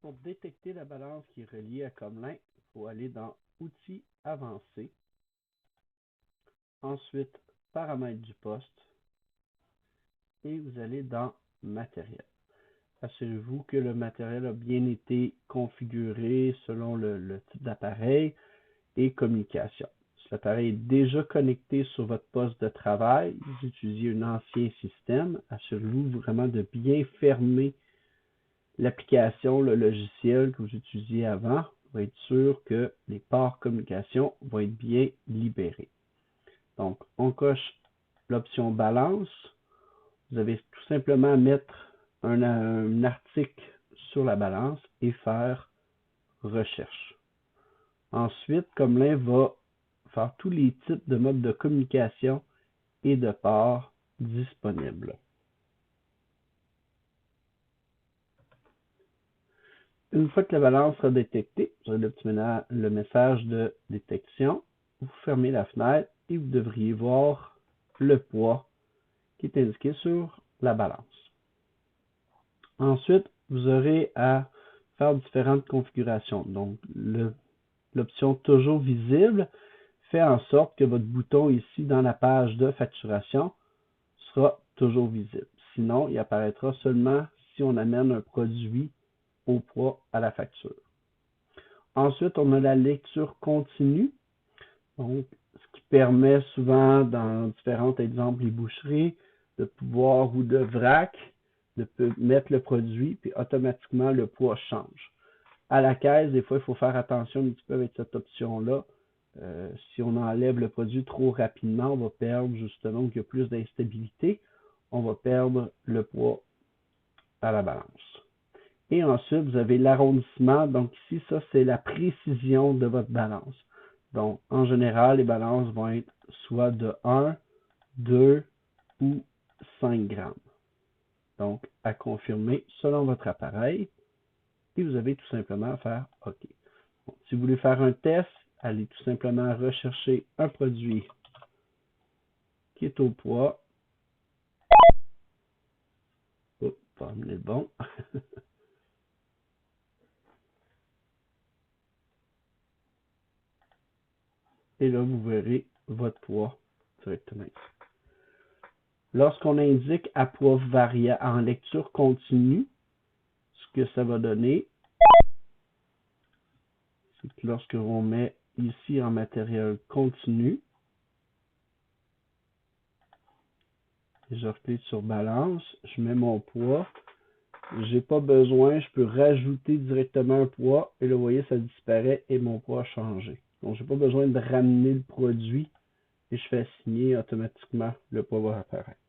Pour détecter la balance qui est reliée à Comlin, il faut aller dans Outils avancés, ensuite Paramètres du poste, et vous allez dans Matériel. Assurez-vous que le matériel a bien été configuré selon le type d'appareil et communication. Si l'appareil est déjà connecté sur votre poste de travail, vous utilisez un ancien système, assurez-vous vraiment de bien fermer l'application, le logiciel que vous utilisiez avant pour être sûr que les ports communication vont être bien libérés. Donc, on coche l'option balance. Vous avez tout simplement à mettre un article sur la balance et faire recherche. Ensuite, Comlin va faire tous les types de modes de communication et de ports disponibles. Une fois que la balance sera détectée, vous allez obtenir le message de détection. Vous fermez la fenêtre et vous devriez voir le poids qui est indiqué sur la balance. Ensuite, vous aurez à faire différentes configurations. Donc, l'option toujours visible fait en sorte que votre bouton ici dans la page de facturation sera toujours visible. Sinon, il apparaîtra seulement si on amène un produit au poids à la facture. Ensuite, on a la lecture continue, donc ce qui permet souvent dans différents exemples, les boucheries, de pouvoir ou de vrac, de mettre le produit, puis automatiquement le poids change. À la caisse, des fois, il faut faire attention un petit peu avec cette option-là. Si on enlève le produit trop rapidement, on va perdre justement, qu'il y a plus d'instabilité, on va perdre le poids à la balance. Et ensuite, vous avez l'arrondissement. Donc ici, ça, c'est la précision de votre balance. Donc, en général, les balances vont être soit de 1, 2 ou 5 grammes. Donc, à confirmer selon votre appareil. Et vous avez tout simplement à faire OK. Bon, si vous voulez faire un test, allez tout simplement rechercher un produit qui est au poids. Oups, pas amener le bon. Et là, vous verrez votre poids directement. Lorsqu'on indique à poids variable en lecture continue, ce que ça va donner, c'est que lorsque on met ici en matériel continu, et je reclique sur balance, je mets mon poids, j'ai pas besoin, je peux rajouter directement un poids, et là, vous voyez, ça disparaît et mon poids a changé. Donc, j'ai pas besoin de ramener le produit et je fais assigner automatiquement, le poids va apparaître.